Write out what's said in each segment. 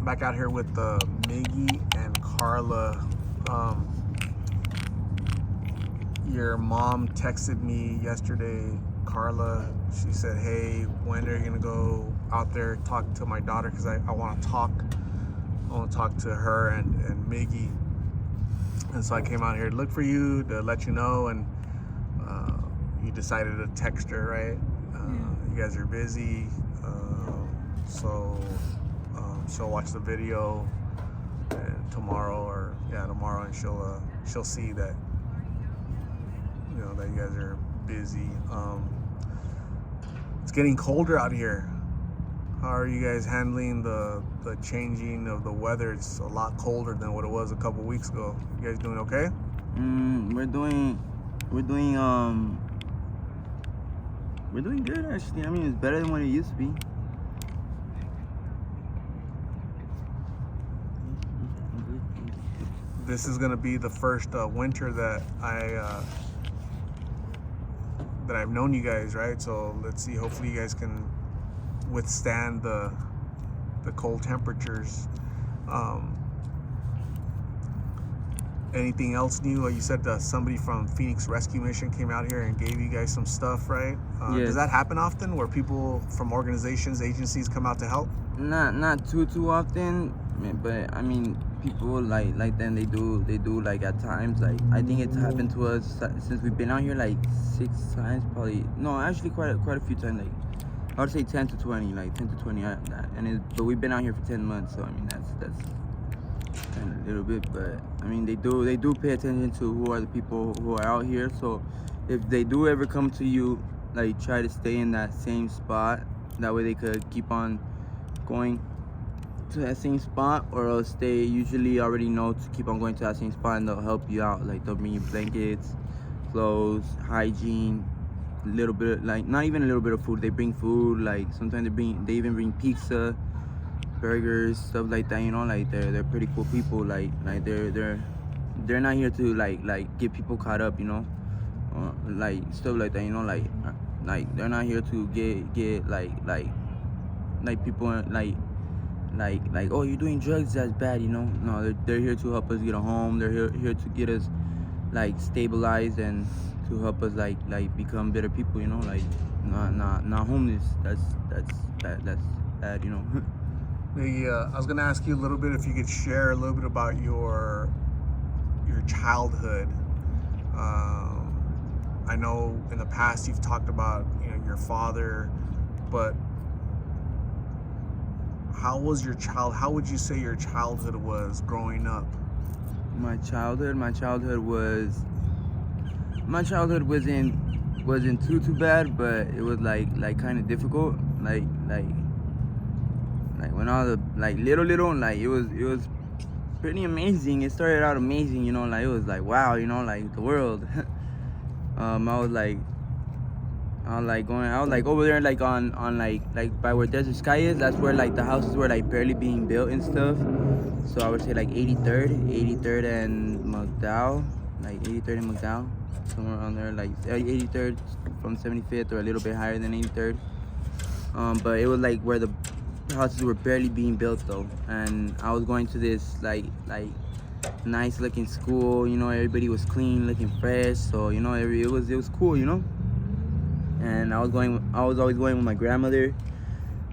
back out here with Miggy and Karla. Your mom texted me yesterday, Karla. She said, hey, when are you gonna go out there talk to my daughter? Because I want to talk. I want to talk to her and Miggy. And so I came out here to look for you, to let you know, and you decided to text her, right? You guys are busy, so she'll watch the video tomorrow, and she'll see that that you guys are busy. It's getting colder out here. How are you guys handling the changing of the weather? It's a lot colder than what it was a couple weeks ago. You guys doing okay? We're doing good, actually. I mean, it's better than what it used to be. This is gonna be the first winter that I've known you guys, right? So let's see. Hopefully, you guys can withstand the cold temperatures. Anything else new? You said somebody from Phoenix Rescue Mission came out here and gave you guys some stuff, right? Yes. Does that happen often, where people from organizations, agencies come out to help? Not too often, but I mean, people like them, they do like at times. Like, I think it's happened to us since we've been out here like 6 times, probably. No, actually quite a few times. Like, I would say 10 to 20, like 10 to 20, but we've been out here for 10 months, so I mean that's kind of a little bit. But I mean, they do pay attention to who are the people who are out here. So if they do ever come to you, like, try to stay in that same spot. That way they could keep on going to that same spot, or else they usually already know to keep on going to that same spot, and they'll help you out. Like, they'll bring you blankets, clothes, hygiene, a little bit, like, not even a little bit of food. They bring food. Like, sometimes they even bring pizza, burgers, stuff like that. Like, they're pretty cool people. Like they're not here to like get people caught up. Like stuff like that. Like they're not here to get like people like, oh, you're doing drugs, that's bad. No, they're here to help us get a home. They're here to get us like stabilized, and to help us like become better people. Like, not homeless. That's bad. I was gonna ask you a little bit, if you could share a little bit about your childhood. I know in the past you've talked about your father, but how was your how would you say your childhood was growing up? My childhood wasn't too bad, but it was like kind of difficult. Like when I was little, like it was pretty amazing. It started out amazing, like it was like, wow, like the world. I was over there like on like by where Desert Sky is. That's where like the houses were like barely being built and stuff. So I would say like 83rd and McDowell, somewhere around there, like 83rd from 75th, or a little bit higher than 83rd. But it was like where the houses were barely being built though, and I was going to this like nice looking school. Everybody was clean, looking fresh, so it was cool. And I was always going with my grandmother,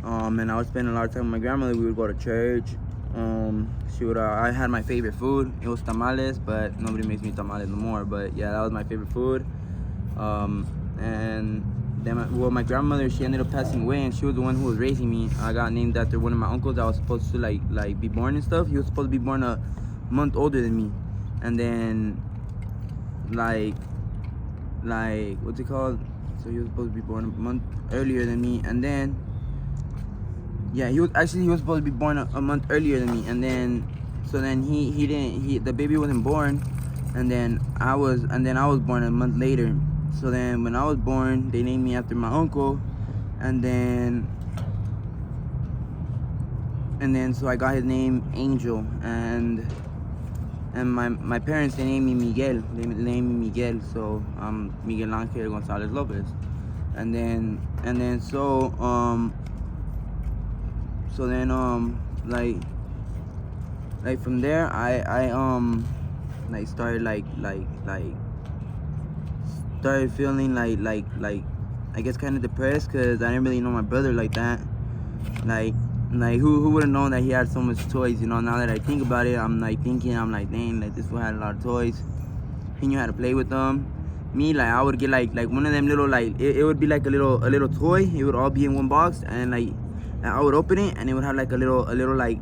and I was spending a lot of time with my grandmother. We would go to church. I had my favorite food. It was tamales, but nobody makes me tamales no more. But yeah, that was my favorite food. And then my grandmother, she ended up passing away, and she was the one who was raising me. I got named after one of my uncles that was supposed to like be born and stuff. He was supposed to be born a month older than me, and then like what's it called? So he was supposed to be born a month earlier than me, and then yeah, he was supposed to be born a month earlier than me, and then the baby wasn't born, and then I was born a month later. So then when I was born, they named me after my uncle, and then so I got his name Angel, and my parents, they named me Miguel. They named me Miguel, so I'm Miguel Ángel González Lopez. And then like like from there, I like started started feeling like I guess kind of depressed, because I didn't really know my brother like that. Like who would have known that he had so much toys, you know? Now that I think about it, I'm like thinking, I'm like, dang, like this fool had a lot of toys. He knew how to play with them. Me, like I would get like one of them little, like it would be like a little toy. It would all be in one box, and like I would open it, and it would have like a little like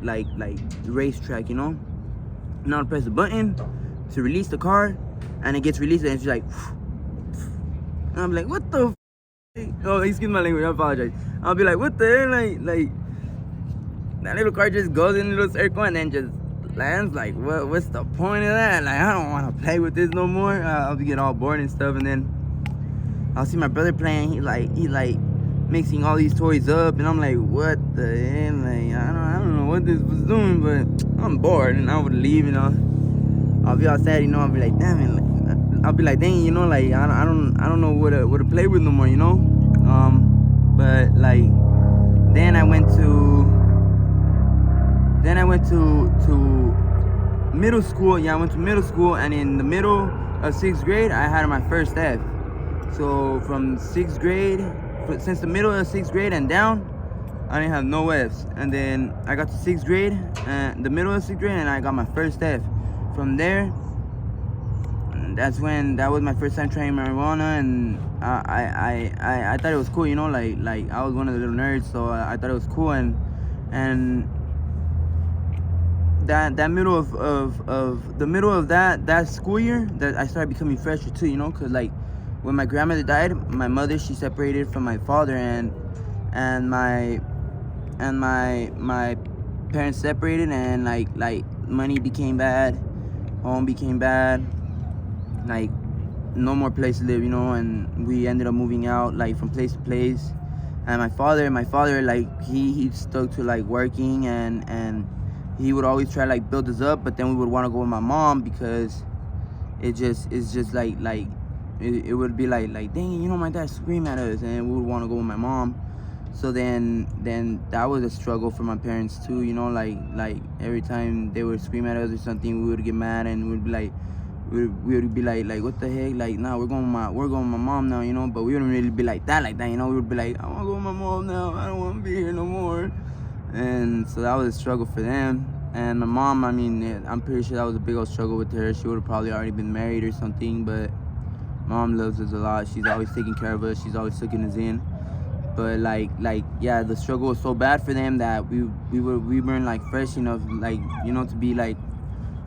racetrack, you know? And I would press the button to release the car, and it gets released, and it's just like, and I'm like, what the oh, excuse my language, I apologize. I'll be like, what the hell? Like that little car just goes in a little circle and then just lands. Like, what's the point of that? Like, I don't want to play with this no more. I'll get all bored and stuff, and then I'll see my brother playing. He like mixing all these toys up, and I'm like, what the hell? Like, I don't know what this was doing, but I'm bored, and I would leave, you know. I'll be outside, you know. I'll be like, damn it. Like, I'll be like, dang, you know, like I don't know what to play with no more, you know. But like then I went to middle school. Yeah, I went to middle school, and in the middle of 6th grade, I had my first F. So from 6th grade, since the middle of 6th grade and down, I didn't have no Fs. And then I got to 6th grade, the middle of 6th grade, and I got my first F. From there, that was my first time trying marijuana, and I thought it was cool, you know, like I was one of the little nerds, so I thought it was cool, and that middle of that school year, that I started becoming fresher too, you know, because like when my grandmother died, my mother, she separated from my father, and my parents separated, and like money became bad, home became bad, like no more place to live, you know, and we ended up moving out like from place to place. And my father like he stuck to like working, and he would always try to like build us up, but then we would want to go with my mom, because it's just like it would be like dang, you know, my dad scream at us, and we would want to go with my mom. So then that was a struggle for my parents too, you know, like every time they would scream at us or something, we would get mad, and we'd be like, we would be like what the heck, like, nah, we're going with my mom now, you know. But we wouldn't really be like that, you know. We would be like, I want to go with my mom now, I don't want to be here no more. And so that was a struggle for them. And my mom, I mean, I'm pretty sure that was a big old struggle with her. She would have probably already been married or something, but mom loves us a lot. She's always taking care of us, she's always taking us in. But like yeah, the struggle was so bad for them that we weren't like fresh enough, like, you know, to be like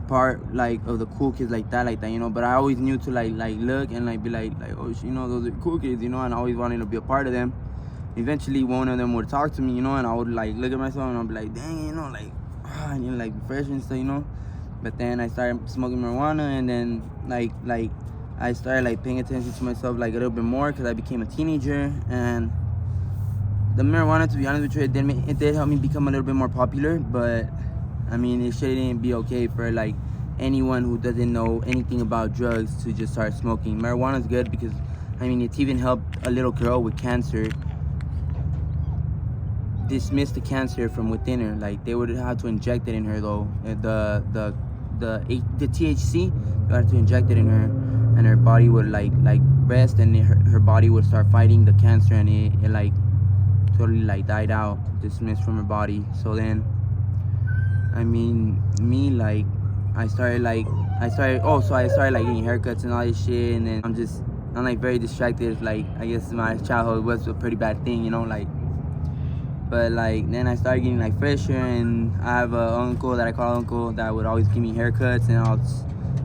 part like of the cool kids like that, you know. But I always knew to like look and like be like oh, you know, those are cool kids, you know, and I always wanted to be a part of them. Eventually one of them would talk to me, you know, and I would like look at myself and I'd be like, dang, you know, like I need to like be fresh and stuff, you know. But then I started smoking marijuana, and then like I started like paying attention to myself like a little bit more, because I became a teenager. And the marijuana, to be honest with you, it did help me become a little bit more popular. But I mean, it shouldn't be okay for like anyone who doesn't know anything about drugs to just start smoking. Marijuana is good because, I mean, it's even helped a little girl with cancer dismiss the cancer from within her. Like, they would have to inject it in her though. The THC, you had to inject it in her, and her body would like rest, and her body would start fighting the cancer, and it like totally like died out, dismissed from her body. So then, I mean, me, like I started like getting haircuts and all this shit, and then I'm like very distracted. Like, I guess my childhood was a pretty bad thing, you know, like. But like then I started getting like fresher, and I have an uncle that I call uncle that would always give me haircuts, and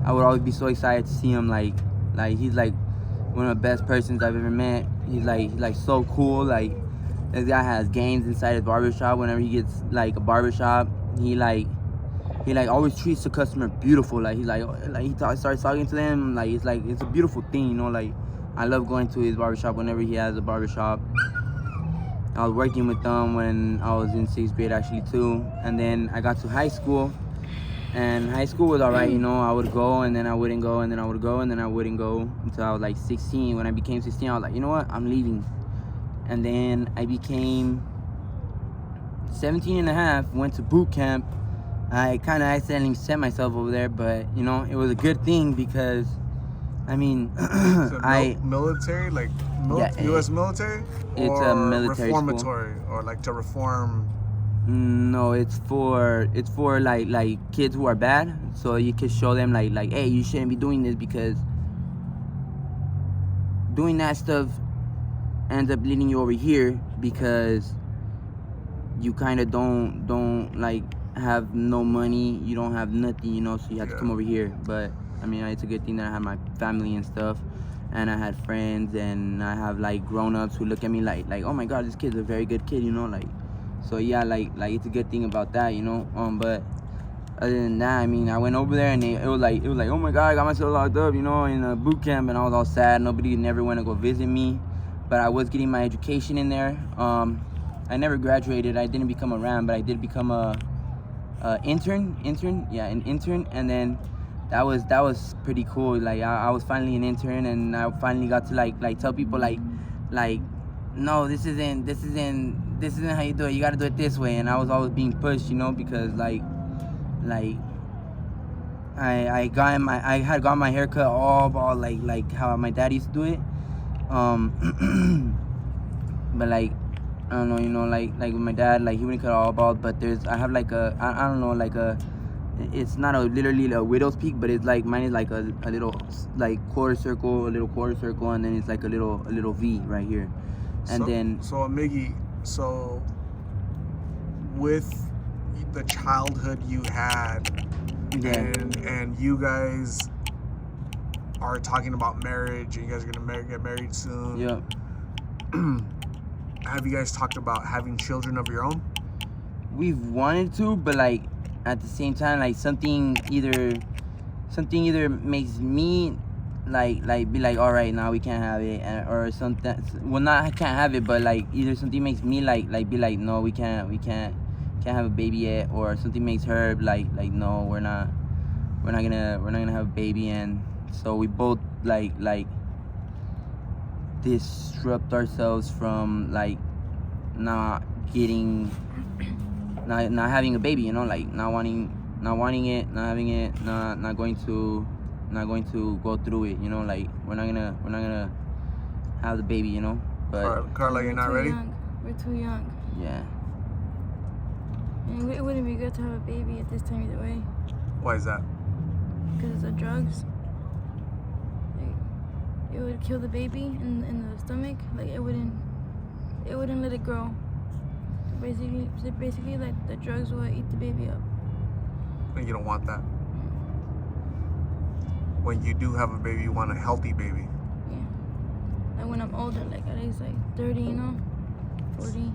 I would always be so excited to see him. Like he's like one of the best persons I've ever met. He's like so cool. Like, this guy has games inside his barbershop. Whenever he gets like a barbershop, he always treats the customer beautiful. Like, he starts talking to them. Like, it's a beautiful thing, you know. Like, I love going to his barbershop whenever he has a barbershop. I was working with them when I was in 6th grade actually too. And then I got to high school, and high school was alright, you know. I would go, and then I wouldn't go, and then I would go, and then I wouldn't go, until I was like 16. When I became 16, I was like, you know what, I'm leaving. And then I became 17 and a half, went to boot camp. I kind of accidentally sent myself over there, but you know, it was a good thing because, I mean, Is it military, like yeah, U.S. military, it's a or military school. reformatory, or like to reform? No, it's for like kids who are bad, so you can show them like hey, you shouldn't be doing this because doing that stuff ends up leading you over here because you kind of don't like have no money, you don't have nothing, you know, so you have to come over here. But I mean, it's a good thing that I have my family and stuff, and I had friends, and I have like grown-ups who look at me like oh my god, this kid's a very good kid, you know, like. So yeah, like it's a good thing about that, you know. But other than that, I mean, I went over there and it was like oh my god, I got myself locked up, you know, in a boot camp, and I was all sad. Nobody never went to go visit me, but I was getting my education in there. I never graduated. I didn't become a RAM, but I did become a intern. Yeah, an intern, and then that was pretty cool. Like I was finally an intern, and I finally got to like tell people like no, this isn't how you do it. You got to do it this way. And I was always being pushed, you know, because like I had got my hair cut all bald like how my dad used to do it. But like I don't know, you know, like with my dad, like he wouldn't cut it all bald, but I have like I don't know, like it's not literally a widow's peak, but it's like mine is like a little like quarter circle, and then it's like a little V right here. And so Miggy, so with the childhood you had, and you guys are talking about marriage, and you guys are gonna get married soon. Yep. Have you guys talked about having children of your own? We've wanted to, but like at the same time, like something either makes me like be like, all right, now we can't have it, or something. Well, not I can't have it, but like either something makes me like be like, no, we can't have a baby yet, or something makes her like no, we're not gonna have a baby. And so we both like disrupt ourselves from like not having a baby, you know, like not wanting it, not having it, not going to go through it, you know, like we're not gonna have the baby, you know. But Karla, you're not ready? We're too young. Yeah. And it wouldn't be good to have a baby at this time either way. Why is that? Because of the drugs. Like, it would kill the baby in the stomach. Like it wouldn't let it grow. Basically, like the drugs will eat the baby up. And you don't want that. When you do have a baby, you want a healthy baby. Yeah. And when I'm older, like at least like 30, you know, 40.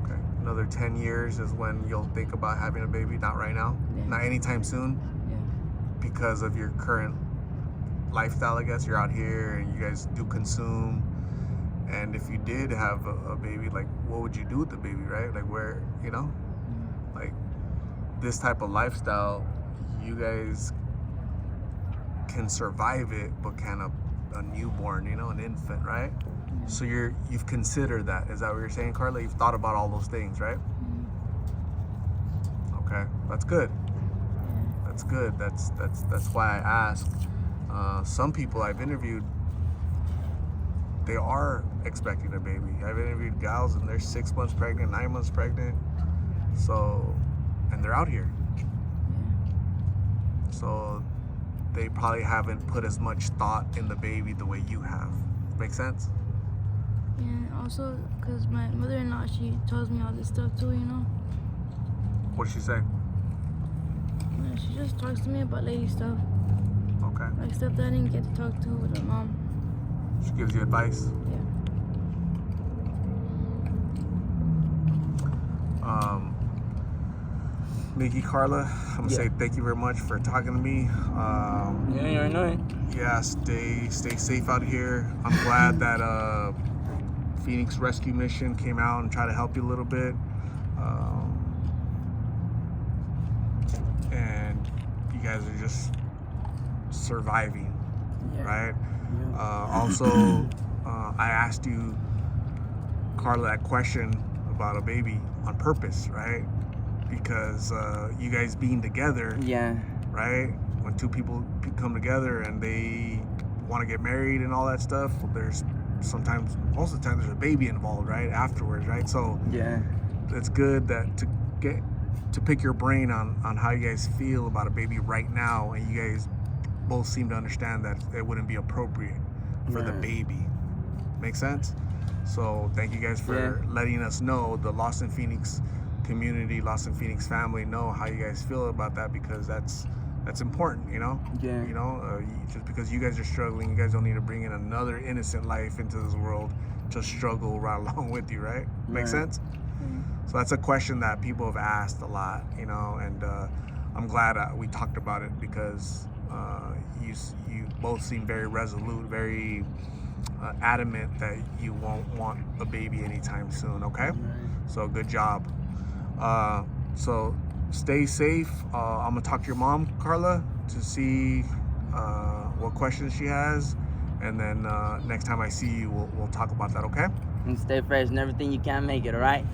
Okay. Another 10 years is when you'll think about having a baby. Not right now. Yeah. Not anytime soon. Yeah. Because of your current lifestyle, I guess. You're out here and you guys do consume. And if you did have a baby, like what would you do with the baby, right? Like where, you know, like this type of lifestyle, you guys can survive it, but can a newborn, you know, an infant, right? Yeah. So you've considered that. Is that what you're saying, Karla? You've thought about all those things, right? Okay, that's good. That's good. That's why I asked. Some people I've interviewed, they are expecting a baby. I've interviewed gals and they're 6 months pregnant, 9 months pregnant. So, and they're out here. So they probably haven't put as much thought in the baby the way you have. Make sense? Yeah, also because my mother-in-law, she tells me all this stuff too, you know. What'd she say? Yeah, she just talks to me about lady stuff. Okay. Like stuff that I didn't get to talk to with her mom. She gives you advice? Yeah. Miggy, Karla, I'm gonna say thank you very much for talking to me. Yeah, you're right. Yeah, stay safe out here. I'm glad that Phoenix Rescue Mission came out and tried to help you a little bit. And you guys are just surviving, right? Yeah. Also, I asked you, Karla, that question about a baby on purpose, right? because you guys being together, Yeah. right? When two people come together and they want to get married and all that stuff, there's sometimes, most of the time, there's a baby involved, right? Afterwards, right? So Yeah. it's good that to pick your brain on how you guys feel about a baby right now, and you guys both seem to understand that it wouldn't be appropriate for the Right. baby. Make sense? So thank you guys for letting us know, the Lost in Phoenix community, Lost in Phoenix family, know how you guys feel about that, because that's important, you know? Yeah. You know, just because you guys are struggling, you guys don't need to bring in another innocent life into this world to struggle right along with you, right? Make sense? So that's a question that people have asked a lot, you know, and I'm glad we talked about it, because you both seem very resolute, very adamant that you won't want a baby anytime soon, okay? So good job. So stay safe. I'm gonna talk to your mom, Karla, to see what questions she has, and then next time I see you, we'll talk about that, okay? And stay fresh and everything you can, make it, all right?